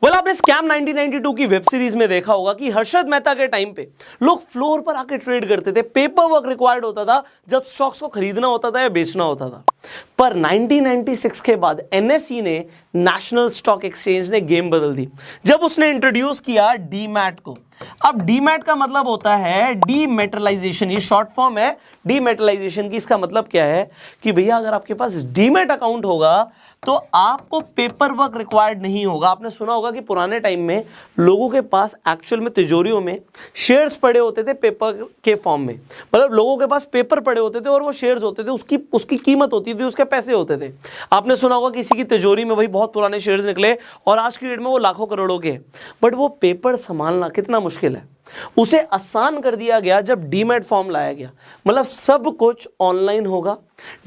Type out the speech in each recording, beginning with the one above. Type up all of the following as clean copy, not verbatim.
Well आपने scam 1992 की web series में देखा होगा कि हर्षद मेहता के टाइम पे लोग फ्लोर पर आके ट्रेड करते थे, पेपर वर्क रिक्वायर्ड होता था जब स्टॉक्स को खरीदना होता था या बेचना होता था। पर 1996 के बाद एनएसई ने, नेशनल स्टॉक एक्सचेंज ने गेम बदल दी जब उसने इंट्रोड्यूस किया डीमैट को। अब डीमैट का मतलब होता है डीमेटलाइजेशन, ये शॉर्ट फॉर्म है डीमेटलाइजेशन की। इसका मतलब क्या है कि भैया अगर आपके पास डीमैट अकाउंट होगा तो आपको पेपर वर्क रिक्वायर्ड नहीं होगा। आपने सुना होगा कि पुराने टाइम में लोगों के पास एक्चुअल में तिजोरियों में शेयर्स पड़े होते थे पेपर के फॉर्म में, मतलब लोगों के पास पेपर पड़े होते थे और वो शेयर्स होते थे, उसकी कीमत होती थी, उसके पैसे होते थे। आपने सुना होगा किसी की तिजोरी में भाई बहुत पुराने शेयर्स निकले और आज की डेट में वो लाखों करोड़ों के हैं, बट वो पेपर संभालना कितना मुश्किल है। उसे आसान कर दिया गया जब डीमैट फॉर्म लाया गया, मतलब सब कुछ ऑनलाइन होगा,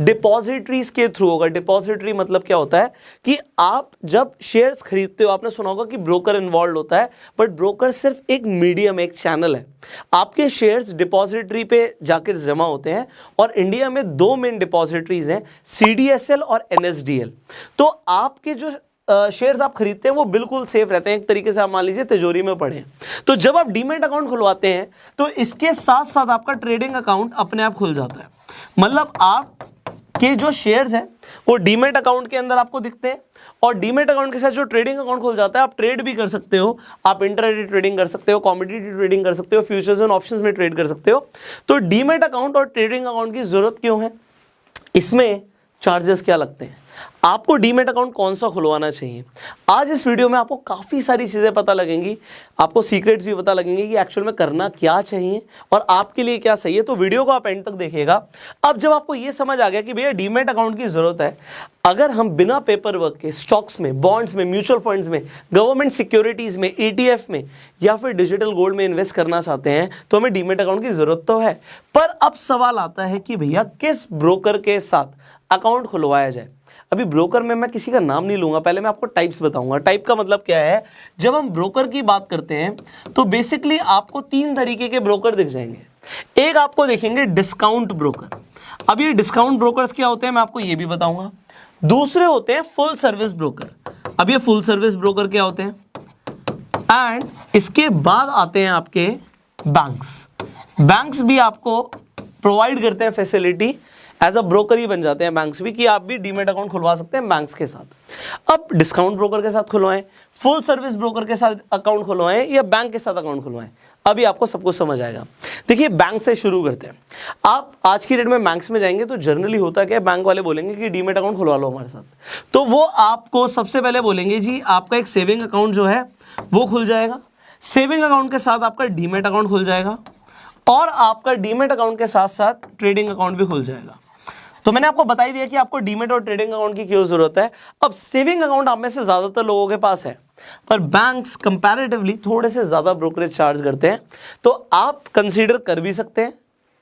डिपॉजिटरीज के थ्रू होगा। डिपॉजिटरी मतलब क्या होता है कि आप जब शेयर्स खरीदते हो, आपने सुना होगा कि ब्रोकर इन्वॉल्व होता है, बट ब्रोकर सिर्फ एक मीडियम, एक चैनल है। आपके शेयर्स डिपॉजिटरी पे जाकर जमा होते हैं और इंडिया में दो मेन डिपॉजिटरीज हैं, सीडीएसएल और एनएसडीएल। तो आपके जो शेयर्स आप खरीदते हैं वो बिल्कुल सेफ रहते हैं, एक तरीके से आप मान लीजिए तिजोरी में पड़े हैं। तो जब आप डीमैट अकाउंट खुलवाते हैं तो इसके साथ साथ आपका ट्रेडिंग अकाउंट अपने आप खुल जाता है। मतलब आपके जो शेयर्स हैं वो डीमैट अकाउंट के अंदर आपको दिखते हैं और डीमैट अकाउंट के साथ जो ट्रेडिंग अकाउंट खुल जाता है, आप ट्रेड भी कर सकते हो, आप इंट्राडे ट्रेडिंग कर सकते हो, कमोडिटी ट्रेडिंग कर सकते हो, फ्यूचर्स एंड ऑप्शंस में ट्रेड कर सकते हो। तो डीमैट अकाउंट और ट्रेडिंग अकाउंट की जरूरत क्यों है, इसमें चार्जेस क्या लगते हैं, आपको डीमैट अकाउंट कौन सा खुलवाना चाहिए, आज इस वीडियो में आपको काफ़ी सारी चीज़ें पता लगेंगी, आपको सीक्रेट्स भी पता लगेंगे कि एक्चुअल में करना क्या चाहिए और आपके लिए क्या सही है। तो वीडियो को आप एंड तक देखिएगा। अब जब आपको ये समझ आ गया कि भैया डीमैट अकाउंट की ज़रूरत है, अगर हम बिना पेपर वर्क के स्टॉक्स में, बॉन्ड्स में, म्यूचुअल फंड्स में, गवर्नमेंट सिक्योरिटीज़ में, ETF में या फिर डिजिटल गोल्ड में इन्वेस्ट करना चाहते हैं तो हमें डीमैट अकाउंट की ज़रूरत तो है। पर अब सवाल आता है कि भैया किस ब्रोकर के साथ अकाउंट खुलवाया जाए। अभी ब्रोकर में मैं किसी का नाम नहीं लूंगा, पहले मैं आपको टाइप्स बताऊंगा। टाइप का मतलब क्या है, जब हम ब्रोकर की बात करते हैं तो बेसिकली आपको तीन तरीके के ब्रोकर दिख जाएंगे। एक आपको देखेंगे डिस्काउंट ब्रोकर। अब ये डिस्काउंट ब्रोकर्स क्या होते हैं मैं आपको ये भी बताऊंगा। दूसरे होते हैं फुल सर्विस ब्रोकर। अब ये फुल सर्विस ब्रोकर क्या होते हैं, एंड इसके बाद आते हैं आपके बैंक्स। बैंक्स भी आपको प्रोवाइड करते हैं फैसिलिटी, एज अ ब्रोकर ही बन जाते हैं बैंक्स भी, कि आप भी डीमैट अकाउंट खुलवा सकते हैं बैंक्स के साथ। अब डिस्काउंट ब्रोकर के साथ खुलवाएं, फुल सर्विस ब्रोकर के साथ अकाउंट खुलवाएं या बैंक के साथ अकाउंट खुलवाएं, अभी आपको सब कुछ समझ आएगा। देखिए बैंक से शुरू करते हैं। आप आज की डेट में बैंक्स में जाएंगे तो जनरली होता क्या है, बैंक वाले बोलेंगे कि डीमैट अकाउंट खुलवा लो हमारे साथ। तो वो आपको सबसे पहले बोलेंगे जी आपका एक सेविंग अकाउंट जो है वो खुल जाएगा, सेविंग अकाउंट के साथ आपका डीमैट अकाउंट खुल जाएगा और आपका डीमैट अकाउंट के साथ साथ ट्रेडिंग अकाउंट भी खुल जाएगा। तो मैंने आपको बता ही दिया कि आपको डीमैट और ट्रेडिंग अकाउंट की क्यों जरूरत है। अब सेविंग अकाउंट आप में से ज्यादातर लोगों के पास है, पर बैंक्स कंपैरेटिवली थोड़े से ज्यादा ब्रोकरेज चार्ज करते हैं, तो आप कंसीडर कर भी सकते हैं,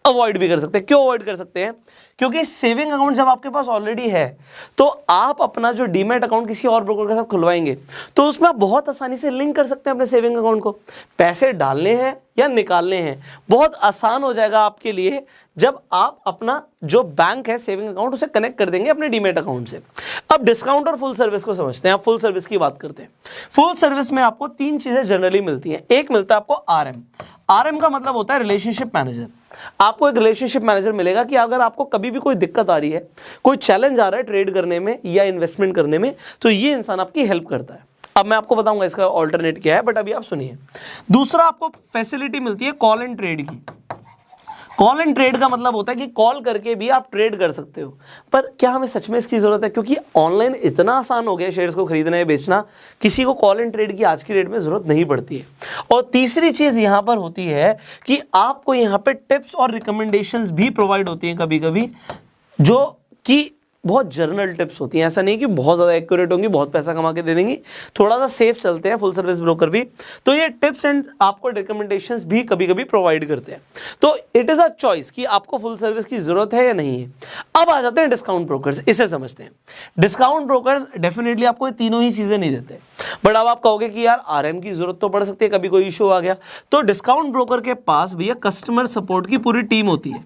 अवॉइड भी कर सकते हैं। क्यों अवॉइड कर सकते हैं, क्योंकि सेविंग अकाउंट जब आपके पास ऑलरेडी है तो आप अपना जो डीमैट अकाउंट किसी और ब्रोकर के साथ खुलवाएंगे तो उसमें आप बहुत आसानी से लिंक कर सकते हैं अपने सेविंग अकाउंट को। पैसे डालने हैं या निकालने हैं बहुत आसान हो जाएगा आपके लिए जब आप अपना जो बैंक है सेविंग अकाउंट उसे कनेक्ट कर देंगे अपने डीमैट अकाउंट से। अब डिस्काउंट और फुल सर्विस को समझते हैं। आप फुल सर्विस की बात करते हैं। फुल सर्विस में आपको तीन चीजें जनरली मिलती हैं। एक मिलता है आपको RM। RM का मतलब होता है रिलेशनशिप मैनेजर। आपको एक रिलेशनशिप मैनेजर मिलेगा कि अगर आपको कभी भी कोई दिक्कत आ रही है, कोई चैलेंज आ रहा है ट्रेड करने में या इन्वेस्टमेंट करने में, तो ये इंसान आपकी हेल्प करता है। अब मैं आपको बताऊंगा इसका ऑल्टरनेट क्या है, बट अभी आप सुनिए। दूसरा आपको फैसिलिटी मिलती है कॉल एंड ट्रेड की। कॉल एंड ट्रेड का मतलब होता है कि कॉल करके भी आप ट्रेड कर सकते हो। पर क्या हमें सच में इसकी जरूरत है, क्योंकि ऑनलाइन इतना आसान हो गया शेयर्स को खरीदना या बेचना, किसी को कॉल एंड ट्रेड की आज की डेट में जरूरत नहीं पड़ती है। और तीसरी चीज यहां पर होती है कि आपको यहां पे टिप्स और रिकमेंडेशंस भी प्रोवाइड होती हैं कभी कभी, जो कि बहुत जर्नल टिप्स होती हैं। ऐसा नहीं कि बहुत ज़्यादा एक्यूरेट होंगी, बहुत पैसा कमा के दे देंगी, थोड़ा सा सेफ चलते हैं फुल सर्विस ब्रोकर भी। तो ये टिप्स एंड आपको रिकमेंडेशंस भी कभी कभी प्रोवाइड करते हैं। तो इट इज़ अ चॉइस कि आपको फुल सर्विस की ज़रूरत है या नहीं है। अब आ जाते हैं डिस्काउंट ब्रोकर्स, इसे समझते हैं। डिस्काउंट ब्रोकर्स डेफिनेटली आपको ये तीनों ही चीज़ें नहीं देते। बट अब आप कहोगे कि यार आरएम की जरूरत तो पड़ सकती है, कभी कोई इशू आ गया। तो डिस्काउंट ब्रोकर के पास भैया कस्टमर सपोर्ट की पूरी टीम होती है।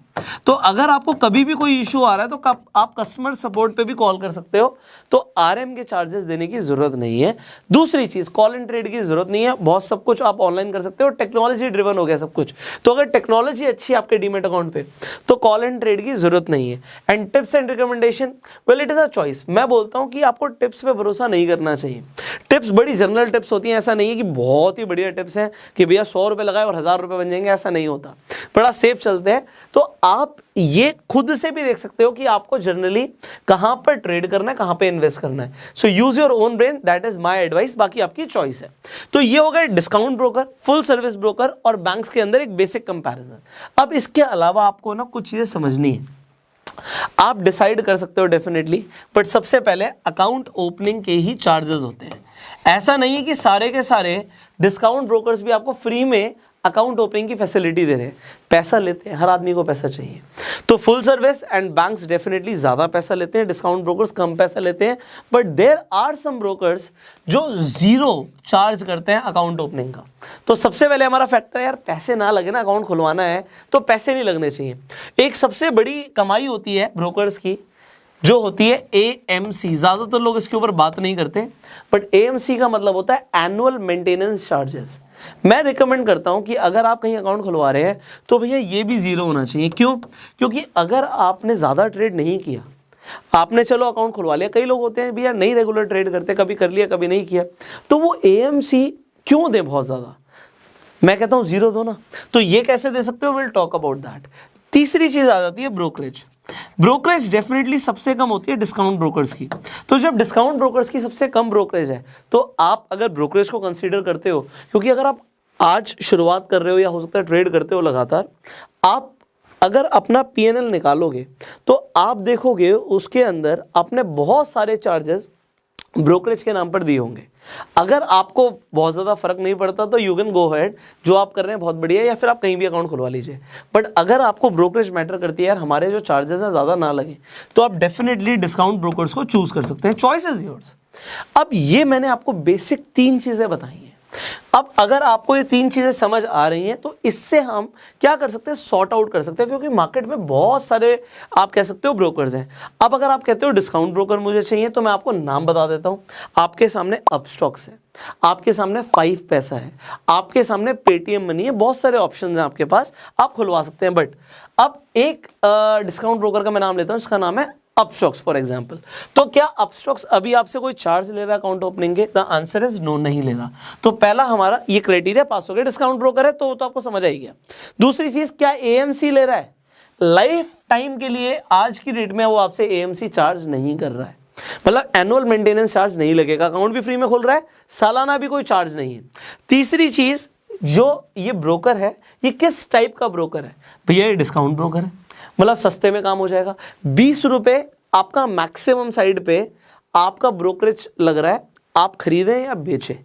तो अगर आपको कभी भी कोई इशू आ रहा है तो आप कस्टमर सपोर्ट पे भी कॉल कर सकते हो। तो आरएम के चार्जेस देने की जरूरत नहीं है। दूसरी चीज, कॉल एंड ट्रेड की जरूरत नहीं है, बहुत सब कुछ आप ऑनलाइन कर सकते हो, टेक्नोलॉजी ड्रिवन हो गया सब कुछ। तो अगर टेक्नोलॉजी अच्छी है आपके डीमेट अकाउंट पे तो कॉल एंड ट्रेड की जरूरत नहीं है। And tips and recommendation, well it is a choice. मैं बोलता हूं कि आपको टिप्स पे भरोसा नहीं करना चाहिए। टिप्स बड़ी जनरल टिप्स होती हैं, ऐसा नहीं है कि बहुत ही बढ़िया टिप्स हैं कि भैया 100 रुपए लगाए और 1000 रुपए बन जाएंगे, ऐसा नहीं होता। बड़ा सेफ चलते हैं। तो आप ये खुद से भी देख सकते हो कि आपको जनरली कहां पर ट्रेड करना है, कहां पे इन्वेस्ट करना है। So use your own brain, that is my advice, बाकी आपकी चॉइस है। तो ये हो गए discount broker, full service broker और बैंक्स के अंदर एक बेसिक कंपैरिजन। अब इसके अलावा आपको ना कुछ चीजें समझनी है, आप डिसाइड कर सकते हो डेफिनेटली, बट सबसे पहले अकाउंट ओपनिंग के ही चार्जेस होते हैं। ऐसा नहीं है कि सारे के सारे डिस्काउंट ब्रोकर्स भी आपको फ्री में अकाउंट ओपनिंग की फैसिलिटी दे रहे हैं, पैसा लेते हैं, हर आदमी को पैसा चाहिए। तो full service and banks definitely ज़्यादा पैसा लेते हैं, डिस्काउंट ब्रोकर्स कम पैसा लेते हैं। But there are some brokers जो जीरो चार्ज करते हैं अकाउंट ओपनिंग का। तो सबसे पहले हमारा फैक्टर है यार, पैसे ना लगे ना, अकाउंट खुलवाना है तो पैसे नहीं लगने चाहिए। एक सबसे बड़ी कमाई होती है ब्रोकर्स की जो होती है AMC। ज़्यादातर लोग इसके ऊपर बात नहीं करते, बट AMC का मतलब होता है एनुअल मेंटेनेंस चार्जेस। मैं रिकमेंड करता हूं कि अगर आप कहीं अकाउंट खुलवा रहे हैं तो भैया ये भी जीरो होना चाहिए। क्यों? क्योंकि अगर आपने ज़्यादा ट्रेड नहीं किया, आपने चलो अकाउंट खुलवा लिया, कई लोग होते हैं भैया नहीं रेगुलर ट्रेड करते, कभी कर लिया कभी नहीं किया, तो वो AMC क्यों दे बहुत ज़्यादा? मैं कहता हूँ जीरो दो ना। तो ये कैसे दे सकते हो, विल टॉक अबाउट दैट। तीसरी चीज आ जाती है ब्रोकरेज। ब्रोकरेज डेफिनेटली सबसे कम होती है डिस्काउंट ब्रोकर्स की। तो जब डिस्काउंट ब्रोकर्स की सबसे कम ब्रोकरेज है तो आप अगर ब्रोकरेज को कंसीडर करते हो, क्योंकि अगर आप आज शुरुआत कर रहे हो या हो सकता है ट्रेड करते हो लगातार, आप अगर अपना PNL निकालोगे तो आप देखोगे उसके अंदर आपने बहुत सारे चार्जेस ब्रोकरेज के नाम पर दिए होंगे। अगर आपको बहुत ज़्यादा फर्क नहीं पड़ता तो यू कैन गो अहेड, जो आप कर रहे हैं बहुत बढ़िया, या फिर आप कहीं भी अकाउंट खुलवा लीजिए। बट अगर आपको ब्रोकरेज मैटर करती है यार, हमारे जो चार्जेस हैं ज़्यादा ना लगे, तो आप डेफिनेटली डिस्काउंट ब्रोकर्स को चूज कर सकते हैं। Choice is yours. अब ये मैंने आपको बेसिक 3 चीज़ें बताई हैं। अब अगर आपको ये 3 चीजें समझ आ रही हैं तो इससे हम क्या कर सकते हैं, सॉर्ट आउट कर सकते हैं, क्योंकि मार्केट में बहुत सारे आप कह सकते हो ब्रोकर्स हैं। अब अगर आप कहते हो डिस्काउंट ब्रोकर मुझे चाहिए, तो मैं आपको नाम बता देता हूं। आपके सामने अपस्टॉक्स है, आपके सामने 5 पैसा है, आपके सामने पेटीएम मनी है, बहुत सारे ऑप्शंस हैं आपके पास, आप खुलवा सकते हैं। बट अब एक डिस्काउंट ब्रोकर का मैं नाम लेता हूं, इसका नाम है अपस्टॉक्स फॉर एग्जाम्पल। तो क्या अपस्टॉक्स अभी आपसे कोई चार्ज ले रहा है अकाउंट ओपनिंग के? द आंसर इज नो, नहीं ले रहा। तो पहला हमारा ये क्राइटेरिया पास हो गया, डिस्काउंट ब्रोकर है तो आपको समझ आई गया। दूसरी चीज, क्या AMC ले रहा है? लाइफ टाइम के लिए आज की डेट में वो आपसे AMC चार्ज नहीं कर रहा है, मतलब एनुअल मेंटेनेंस चार्ज नहीं लगेगा, अकाउंट भी फ्री में खुल रहा है, सालाना भी कोई चार्ज नहीं है। तीसरी चीज, जो ये ब्रोकर है ये किस टाइप का ब्रोकर है? भैया ये डिस्काउंट ब्रोकर है, मतलब सस्ते में काम हो जाएगा। 20 रुपए आपका मैक्सिमम साइड पे आपका ब्रोकरेज लग रहा है, आप खरीदें या बेचें,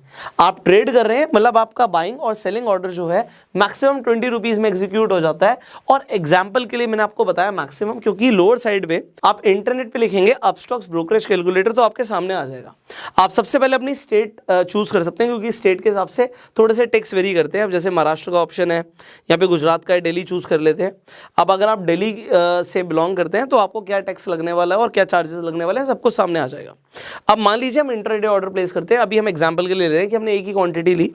आप ट्रेड कर रहे हैं, मतलब आपका बाइंग और सेलिंग ऑर्डर जो है मैक्सिमम 20 रुपीज में एग्जीक्यूट हो जाता है। और एग्जांपल के लिए मैंने आपको बताया मैक्सिमम, क्योंकि लोअर साइड पे आप इंटरनेट पे लिखेंगे अपस्टॉक्स ब्रोकरेज कैलकुलेटर तो आपके सामने आ जाएगा। आप सबसे पहले अपनी स्टेट चूज कर सकते हैं, क्योंकि स्टेट के हिसाब से थोड़े से टैक्स वेरी करते हैं। अब जैसे महाराष्ट्र का ऑप्शन है, यहाँ पे गुजरात का है, दिल्ली चूज कर लेते हैं। अब अगर आप दिल्ली से बिलोंग करते हैं तो आपको क्या टैक्स लगने वाला है और क्या चार्जेस लगने वाले हैं सब कुछ सामने आ जाएगा। अब मान लीजिए हम इंट्राडे ऑर्डर प्लेस करते हैं, अभी हम एग्जांपल के लिए ले रहे हैं कि हमने एक ही क्वांटिटी ली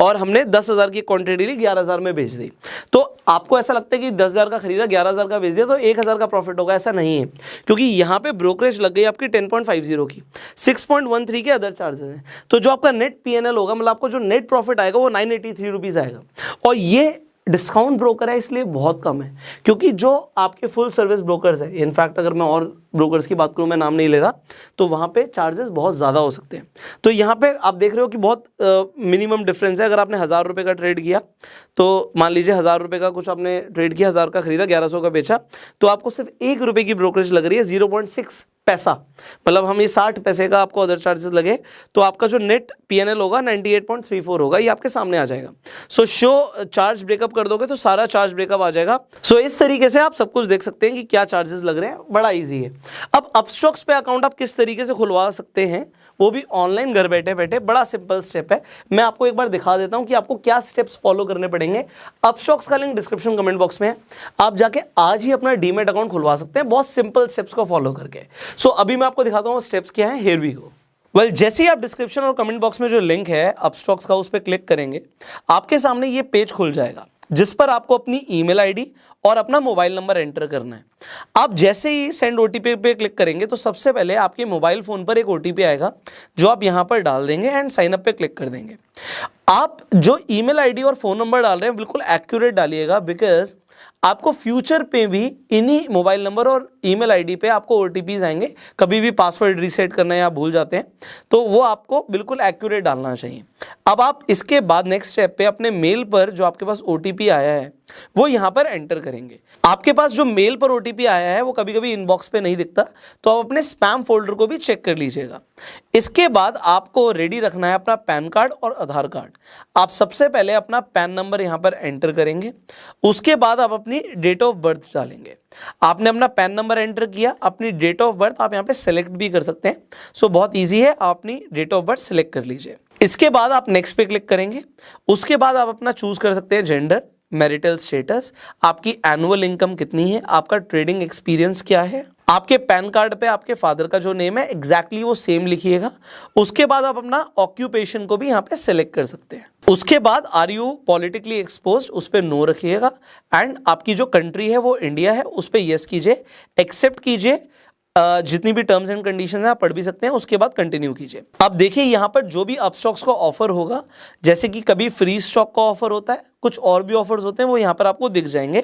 और हमने 10,000 की क्वांटिटी ली, 11,000 में बेच दी। तो आपको ऐसा लगता है कि 10,000 का खरीदा, 11,000 का बेच दिया तो 1,000 का प्रॉफिट होगा, ऐसा नहीं है, क्योंकि यहाँ पे ब्रोकरेज लग गई आपकी 10.50 की, 6.13 के अदर चार्जेस हैं। तो जो आपका नेट PNL होगा, मतलब आपको जो नेट प्रॉफिट आएगा वो 983 रुपीज़ आएगा। और ये डिस्काउंट ब्रोकर है इसलिए बहुत कम है, क्योंकि जो आपके फुल सर्विस ब्रोकर्स है, इनफैक्ट अगर मैं और ब्रोकर्स की बात करूं, मैं नाम नहीं ले रहा, तो वहाँ पे चार्जेस बहुत ज़्यादा हो सकते हैं। तो यहाँ पे आप देख रहे हो कि बहुत मिनिमम डिफरेंस है। अगर आपने 1,000 रुपये का ट्रेड किया, तो मान लीजिए 1,000 रुपये का कुछ आपने ट्रेड किया, 1,000 का खरीदा, 1,100 का बेचा, तो आपको सिर्फ 1 रुपये की ब्रोकरेज लग रही है, 0.6 पैसा, मतलब हम ये 60 पैसे का आपको अदर चार्जेस लगे तो आपका जो नेट PNL होगा 98.34 होगा, ये आपके सामने आ जाएगा। सो शो चार्ज ब्रेकअप कर दोगे तो सारा चार्ज ब्रेकअप आ जाएगा। सो इस तरीके से आप सब कुछ देख सकते हैं कि क्या चार्जेस लग रहे हैं, बड़ा इजी है। अब अपस्टॉक्स पे अकाउंट आप किस तरीके से खुलवा सकते हैं वो भी ऑनलाइन घर बैठे बैठे। बड़ा सिंपल स्टेप है, मैं आपको एक बार दिखा देता हूं कि आपको क्या स्टेप्स फॉलो करने पड़ेंगे। अपस्टॉक्स का लिंक डिस्क्रिप्शन कमेंट बॉक्स में है, आप जाके आज ही अपना डीमैट अकाउंट खुलवा सकते हैं बहुत सिंपल स्टेप्स को फॉलो करके। सो अभी मैं आपको दिखाता हूँ स्टेप्स क्या है। Here we go. वेल जैसे ही आप डिस्क्रिप्शन और कमेंट बॉक्स में जो लिंक है अपस्टॉक्स का उस पर क्लिक करेंगे, आपके सामने ये पेज खुल जाएगा जिस पर आपको अपनी ईमेल आईडी और अपना मोबाइल नंबर एंटर करना है। आप जैसे ही सेंड ओटीपी पे क्लिक करेंगे तो सबसे पहले आपके मोबाइल फोन पर एक ओटीपी आएगा जो आप यहां पर डाल देंगे एंड साइन अप पे क्लिक कर देंगे। आप जो ईमेल आईडी और फोन नंबर डाल रहे हैं बिल्कुल एक्यूरेट डालिएगा, बिकॉज आपको फ्यूचर पे भी इन्हीं मोबाइल नंबर और ईमेल आईडी पे आपको ओटीपीज आएंगे। कभी भी पासवर्ड रीसेट करना या भूल जाते हैं तो वो आपको बिल्कुल एक्यूरेट डालना चाहिए। अब आप इसके बाद नेक्स्ट स्टेप पे अपने मेल पर जो आपके पास ओटीपी आया है वो यहाँ पर एंटर करेंगे। आपके पास जो मेल पर ओटीपी आया है वो कभी कभी इनबॉक्स पे नहीं दिखता, तो आप अपने स्पैम फोल्डर को भी चेक कर लीजिएगा। इसके बाद आपको रेडी रखना है अपना पैन कार्ड और आधार कार्ड। आप सबसे पहले अपना पैन नंबर यहाँ पर एंटर करेंगे, उसके बाद आप अपनी डेट ऑफ बर्थ डालेंगे। आपने अपना पैन नंबर एंटर किया, अपनी डेट ऑफ बर्थ आप यहाँ पे सेलेक्ट भी कर सकते हैं। सो बहुत ईजी है, आप अपनी डेट ऑफ बर्थ सेलेक्ट कर लीजिए। इसके बाद आप नेक्स्ट पे क्लिक करेंगे। उसके बाद आप अपना चूज कर सकते हैं जेंडर, मैरिटल स्टेटस, आपकी एनुअल इनकम कितनी है, आपका ट्रेडिंग एक्सपीरियंस क्या है। आपके पैन कार्ड पे आपके फादर का जो नेम है एग्जैक्टली वो सेम लिखिएगा। उसके बाद आप अपना ऑक्यूपेशन को भी यहाँ पे सेलेक्ट कर सकते हैं। उसके बाद आर यू पॉलिटिकली एक्सपोज्ड उस पर नो रखिएगा एंड आपकी जो कंट्री है वो इंडिया है उस पर यस कीजिए, एक्सेप्ट कीजिए। जितनी भी टर्म्स एंड कंडीशंस हैं आप पढ़ भी सकते हैं, उसके बाद कंटिन्यू कीजिए। अब देखिए यहाँ पर जो भी अपस्टॉक्स का ऑफर होगा, जैसे कि कभी फ्री स्टॉक का ऑफर होता है, कुछ और भी ऑफर्स होते हैं, वो यहाँ पर आपको दिख जाएंगे।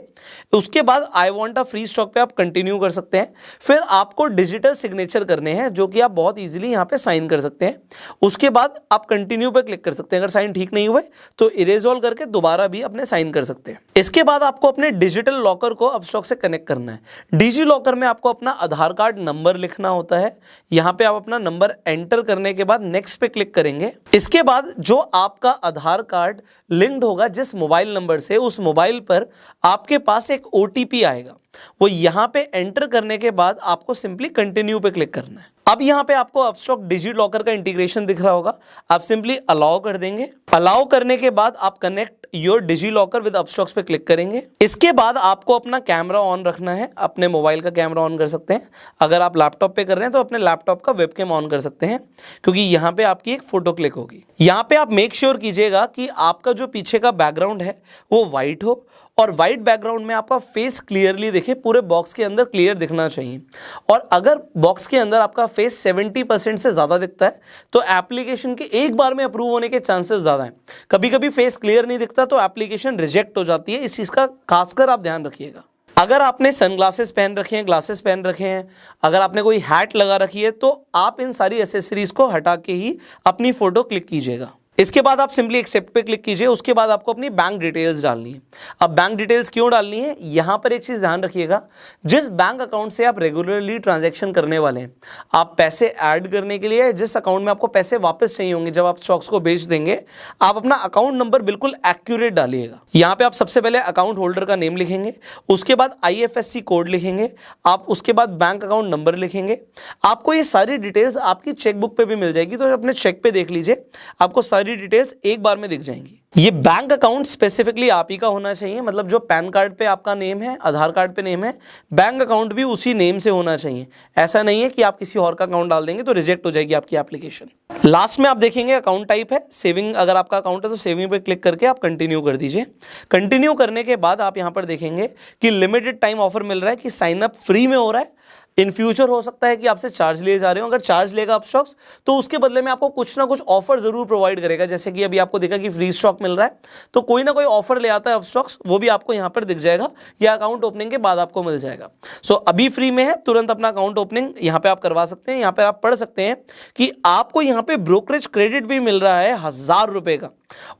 उसके बाद I want a free stock पे आप कंटिन्यू कर सकते हैं। फिर आपको डिजिटल सिग्नेचर करने हैं जो कि आप बहुत इजीली यहाँ पे साइन कर सकते हैं। उसके बाद आप कंटिन्यू पे क्लिक कर सकते हैं। अगर साइन ठीक नहीं हुए तो इरेज ऑल करके दोबारा भी अपने साइन कर सकते हैं। इसके बाद आपको अपने डिजिटल लॉकर को अपस्टॉक से कनेक्ट करना है। डिजी लॉकर में आपको अपना आधार कार्ड नंबर लिखना होता है। यहाँ पे आप अपना नंबर एंटर करने के बाद नेक्स्ट पे क्लिक करेंगे। इसके बाद जो आपका आधार कार्ड लिंक्ड होगा जिस मोबाइल नंबर से, उस मोबाइल पर आपके पास एक ओटीपी आएगा। वो यहां पे एंटर करने के बाद आपको सिंपली कंटिन्यू पे क्लिक करना है। अब यहां पे आपको अपस्टॉक डिजी लॉकर का इंटीग्रेशन दिख रहा होगा, आप सिंपली अलाउ कर देंगे। अलाउ करने के बाद आप connect your DigiLocker with Upstox पे क्लिक करेंगे। इसके बाद आपको अपना कैमरा ऑन रखना है। अपने मोबाइल का कैमरा ऑन कर सकते हैं, अगर आप लैपटॉप पे कर रहे हैं तो अपने लैपटॉप का वेबकैम ऑन कर सकते हैं, क्योंकि यहाँ पे आपकी एक फोटो क्लिक होगी। यहाँ पे आप मेक श्योर कीजिएगा कि आपका जो पीछे का बैकग्राउंड है वो व्हाइट हो और व्हाइट बैकग्राउंड में आपका फेस क्लियरली दिखे, पूरे बॉक्स के अंदर क्लियर दिखना चाहिए। और अगर बॉक्स के अंदर आपका फेस 70% से ज़्यादा दिखता है तो एप्लीकेशन के एक बार में अप्रूव होने के चांसेस ज़्यादा हैं। कभी कभी फेस क्लियर नहीं दिखता तो एप्लीकेशन रिजेक्ट हो जाती है, इस चीज़ का खासकर आप ध्यान रखिएगा। अगर आपने सनग्लासेस पहन रखे हैं, ग्लासेस पहन रखे हैं, अगर आपने कोई हैट लगा रखी है तो आप इन सारी एसेसरीज को हटा के ही अपनी फोटो क्लिक कीजिएगा। इसके बाद आप सिंपली एक्सेप्ट पे क्लिक कीजिए। उसके बाद आपको अपनी बैंक डिटेल्स डालनी है। अब बैंक डिटेल्स क्यों डालनी है, यहां पर एक चीज ध्यान रखिएगा, जिस बैंक अकाउंट से आप रेगुलरली ट्रांजैक्शन करने वाले हैं, आप पैसे ऐड करने के लिए जिस अकाउंट में आपको पैसे वापस चाहिए होंगे जब आप स्टॉक्स को बेच देंगे, आप अपना अकाउंट नंबर बिल्कुल एक्यूरेट डालिएगा। यहाँ पे आप सबसे पहले अकाउंट होल्डर का नेम लिखेंगे, उसके बाद IFSC कोड लिखेंगे, आप उसके बाद बैंक अकाउंट नंबर लिखेंगे। आपको ये सारी डिटेल्स आपकी चेकबुक पे भी मिल जाएगी, तो अपने चेक पे देख लीजिए, आपको सारी डिटेल्स एक बार में दिख जाएंगी। ये बैंक अकाउंट स्पेसिफिकली आप ही का होना चाहिए, मतलब जो पैन कार्ड पे आपका नेम है, आधार कार्ड पे नेम है, बैंक अकाउंट भी उसी नेम से होना चाहिए। ऐसा नहीं है कि आप किसी और का अकाउंट डाल देंगे तो रिजेक्ट हो जाएगी आपकी एप्लीकेशन। लास्ट में आप देखेंगे अकाउंट टाइप है सेविंग, अगर आपका अकाउंट है तो सेविंग पे क्लिक करके आप कंटिन्यू कर दीजिए। कंटिन्यू करने के बाद आप यहां पर देखेंगे कि लिमिटेड टाइम ऑफर मिल रहा है, कि साइन अप फ्री में हो रहा है। इन फ्यूचर हो सकता है कि आपसे चार्ज लिए जा रहे हो, अगर चार्ज लेगा अपस्टॉक्स तो उसके बदले में आपको कुछ ना कुछ ऑफर जरूर प्रोवाइड करेगा। जैसे कि अभी आपको देखा कि फ्री स्टॉक मिल रहा है, तो कोई ना कोई ऑफर ले आता है अपस्टॉक्स, वो भी आपको यहाँ पर दिख जाएगा या अकाउंट ओपनिंग के बाद आपको मिल जाएगा। सो अभी फ्री में है, तुरंत अपना अकाउंट ओपनिंग यहाँ पे आप करवा सकते हैं। यहाँ पे आप पढ़ सकते हैं कि आपको यहाँ पे ब्रोकरेज क्रेडिट भी मिल रहा है 1000 रुपए का,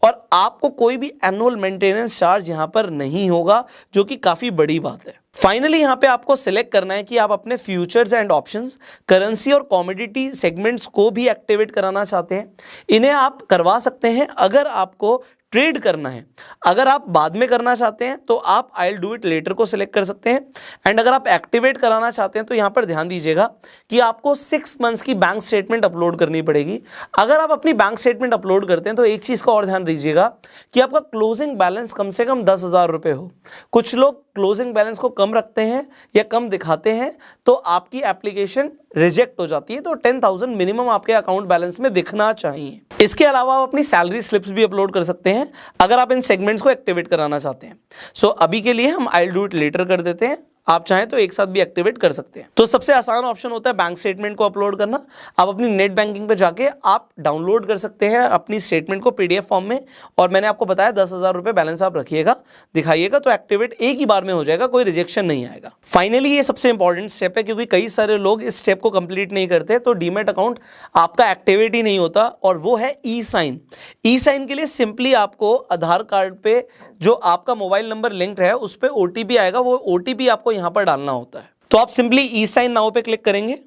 और आपको कोई भी एनुअल मेंटेनेंस चार्ज यहाँ पर नहीं होगा, जो कि काफी बड़ी बात है। फाइनली यहाँ पे आपको सिलेक्ट करना है कि आप अपने फ्यूचर्स एंड ऑप्शंस, करेंसी और कमोडिटी सेगमेंट्स को भी एक्टिवेट कराना चाहते हैं। इन्हें आप करवा सकते हैं अगर आपको ट्रेड करना है, अगर आप बाद में करना चाहते हैं तो आप I will do it later को सिलेक्ट कर सकते हैं। एंड अगर आप एक्टिवेट कराना चाहते हैं तो यहाँ पर ध्यान दीजिएगा कि आपको 6 मंथ्स की बैंक स्टेटमेंट अपलोड करनी पड़ेगी। अगर आप अपनी बैंक स्टेटमेंट अपलोड करते हैं तो एक चीज़ का और ध्यान दीजिएगा कि आपका क्लोजिंग बैलेंस कम से कम 10,000 रुपये हो। कुछ लोग क्लोजिंग बैलेंस को कम रखते हैं या कम दिखाते हैं तो आपकी एप्लीकेशन रिजेक्ट हो जाती है। तो 10,000 मिनिमम आपके अकाउंट बैलेंस में दिखना चाहिए। इसके अलावा आप अपनी सैलरी स्लिप्स भी अपलोड कर सकते हैं अगर आप इन सेगमेंट्स को एक्टिवेट कराना चाहते हैं। सो अभी के लिए हम I will do it later कर देते हैं, आप चाहें तो एक साथ भी एक्टिवेट कर सकते हैं। तो सबसे आसान ऑप्शन होता है बैंक स्टेटमेंट को अपलोड करना। आप अपनी नेट बैंकिंग पे जाके आप डाउनलोड कर सकते हैं अपनी स्टेटमेंट को पीडीएफ फॉर्म में, और मैंने आपको बताया 10,000 रुपये बैलेंस आप रखिएगा, दिखाइएगा, तो एक्टिवेट एक ही बार में हो जाएगा, कोई रिजेक्शन नहीं आएगा। फाइनली ये सबसे इंपॉर्टेंट स्टेप है क्योंकि कई सारे लोग इस स्टेप को कंप्लीट नहीं करते तो डीमैट अकाउंट आपका एक्टिवेट ही नहीं होता, और वो है ई साइन। ई साइन के लिए सिंपली आपको आधार कार्ड पे जो आपका मोबाइल नंबर लिंक्ड है उस पर ओटीपी आएगा, वो ओटीपी आपको यहाँ पर डालना होता है। तो आप सिंपली ई साइन नाउ पे क्लिक करेंगे।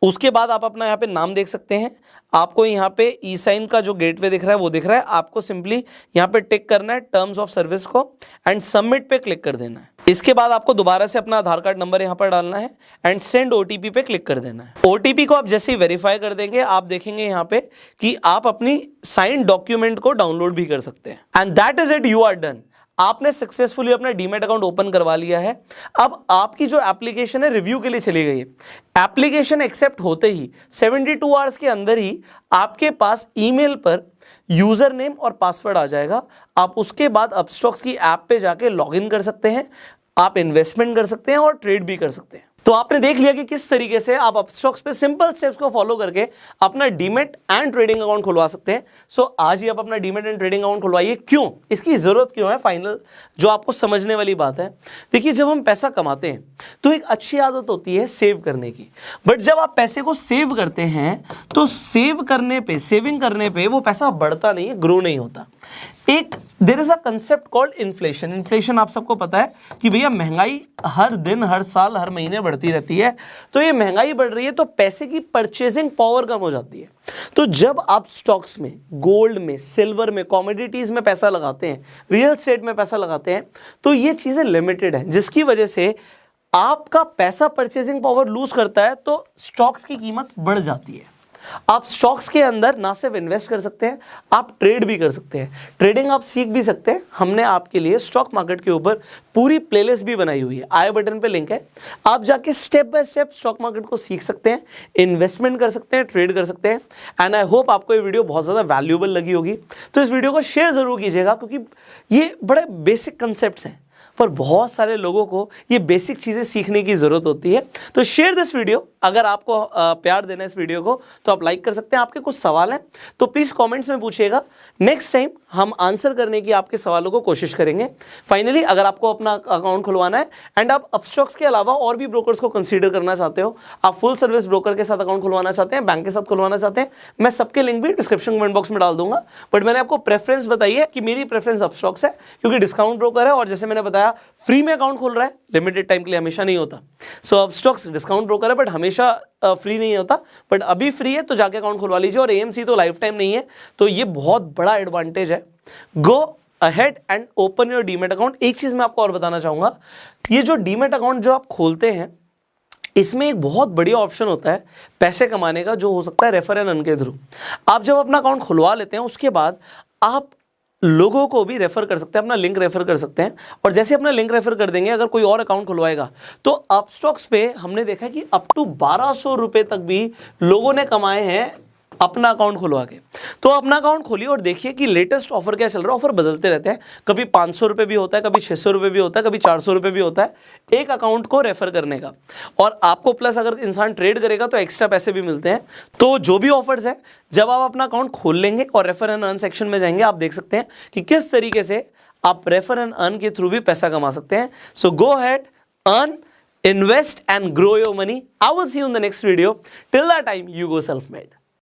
उसके बाद आप अपना यहाँ पे नाम देख सकते हैं, आपको यहाँ पे ई साइन का जो गेटवे दिख रहा है वो दिख रहा है, आपको सिंपली यहाँ पे टिक करना है टर्म्स ऑफ सर्विस को एंड सबमिट पे क्लिक कर देना है। इसके बाद आपको दोबारा से अपना आधार कार्ड नंबर यहाँ पर डालना है एंड सेंड ओटीपी पे क्लिक कर देना है। ओटीपी को आप जैसे ही वेरीफाई कर देंगे आप देखेंगे यहाँ पे कि आप अपनी साइन डॉक्यूमेंट को डाउनलोड भी कर सकते हैं। And that is it, you are done. आपने सक्सेसफुली अपना डीमैट अकाउंट ओपन करवा लिया है। अब आपकी जो एप्लीकेशन है रिव्यू के लिए चली गई है। एप्लीकेशन एक्सेप्ट होते ही 72 आवर्स के अंदर ही आपके पास ईमेल पर यूजर नेम और पासवर्ड आ जाएगा। आप उसके बाद अपस्टॉक्स की ऐप पे जाके लॉगिन कर सकते हैं, आप इन्वेस्टमेंट कर सकते हैं और ट्रेड भी कर सकते हैं। तो आपने देख लिया कि किस तरीके से आप अपस्टॉक्स पे सिंपल स्टेप्स को फॉलो करके अपना डीमैट एंड ट्रेडिंग अकाउंट खुलवा सकते हैं। सो आज ही आप अपना डीमैट एंड ट्रेडिंग अकाउंट खुलवाइए। क्यों, इसकी जरूरत क्यों है, फाइनल जो आपको समझने वाली बात है। देखिए, जब हम पैसा कमाते हैं तो एक अच्छी आदत होती है सेव करने की, बट जब आप पैसे को सेव करते हैं तो सेविंग करने पे वो पैसा बढ़ता नहीं है, ग्रो नहीं होता। एक there is a concept called inflation. Inflation आप सबको पता है कि भैया महंगाई हर दिन, हर साल, हर महीने बढ़ती रहती है। तो ये महंगाई बढ़ रही है तो पैसे की परचेजिंग पावर कम हो जाती है। तो जब आप स्टॉक्स में, गोल्ड में, सिल्वर में, कमोडिटीज में पैसा लगाते हैं, रियल एस्टेट में पैसा लगाते हैं, तो ये चीजें लिमिटेड है, जिसकी वजह से आपका पैसा परचेजिंग पावर लूज करता है तो स्टॉक्स की कीमत बढ़ जाती है। आप स्टॉक्स के अंदर ना सिर्फ इन्वेस्ट कर सकते हैं, आप ट्रेड भी कर सकते हैं। ट्रेडिंग आप सीख भी सकते हैं। हमने आपके लिए स्टॉक मार्केट के ऊपर पूरी प्लेलिस्ट भी बनाई हुई है, आई बटन पे लिंक है। आप जाके step by step stock market को सीख सकते हैं, इन्वेस्टमेंट कर सकते हैं, ट्रेड कर सकते हैं। एंड आई होप आपको ये वीडियो बहुत ज़्यादा वैल्यूएबल लगी होगी। तो इस वीडियो को शेयर ज़रूर कीजिएगा क्योंकि ये बड़े बेसिक कंसेप्ट्स हैं, पर बहुत सारे लोगों को ये बेसिक चीज़ें सीखने की ज़रूरत होती है। तो शेयर दिस वीडियो। अगर आपको प्यार देना है इस वीडियो को तो आप लाइक कर सकते हैं। आपके कुछ सवाल हैं तो प्लीज़ कमेंट्स में पूछिएगा, नेक्स्ट टाइम हम आंसर करने की आपके सवालों को कोशिश करेंगे। फाइनली, अगर आपको अपना अकाउंट खुलवाना है एंड आप अपस्टॉक्स के अलावा और भी ब्रोकर्स को कंसीडर करना चाहते हो, आप फुल सर्विस ब्रोकर के साथ अकाउंट खुलवाना चाहते हैं, बैंक के साथ खुलवाना चाहते हैं, मैं सबके लिंक भी डिस्क्रिप्शन कमेंट बॉक्स में डाल दूंगा। बट मैंने आपको प्रेफरेंस बताई है कि मेरी प्रेफरेंस अपस्टॉक्स है क्योंकि डिस्काउंट ब्रोकर है, और जैसे मैंने बताया फ्री में अकाउंट खोल रहा है, लिमिटेड टाइम के लिए, हमेशा नहीं होता। सो अपस्टॉक्स डिस्काउंट ब्रोकर है बट हमेशा फ्री नहीं होता, बट अभी फ्री है तो जाके अकाउंट खुलवा लीजिए। और एएमसी तो लाइफ टाइम नहीं है, तो ये बहुत बड़ा एडवांटेज है। Go ahead and open your demat account. एक चीज मैं आपको और बताना चाहूंगा, ये जो डीमैट अकाउंट जो आप खोलते हैं इसमें एक बहुत बढ़िया ऑप्शन होता है पैसे कमाने का, जो हो सकता है रेफर एंड अर्न के थ्रू। आप जब अपना अकाउंट खुलवा लेते हैं उसके बाद आप लोगों को भी रेफर कर सकते हैं, अपना लिंक रेफर कर सकते हैं। और जैसे अपना लिंक रेफर कर देंगे, अगर कोई और अकाउंट खुलवाएगा तो अपस्टॉक्स पे हमने देखा कि अप टू 1200 रुपए तक भी लोगों ने कमाए हैं अपना अकाउंट खुलवा के। तो अपना अकाउंट खोलिए और देखिए कि लेटेस्ट ऑफर क्या चल रहा है। ऑफर बदलते रहते हैं, कभी 500 रुपये भी होता है, कभी 600 रुपये भी होता है, कभी 400 रुपये भी होता है एक अकाउंट को रेफर करने का। और आपको प्लस अगर इंसान ट्रेड करेगा तो एक्स्ट्रा पैसे भी मिलते हैं। तो जो भी ऑफर्स है, जब आप अपना अकाउंट खोल लेंगे और रेफर एंड अर्न सेक्शन में जाएंगे, आप देख सकते हैं कि किस तरीके से आप रेफर एंड अर्न के थ्रू भी पैसा कमा सकते हैं। So go ahead, earn, invest and grow your money. I will see you in the next video. Till that time, you go self-made.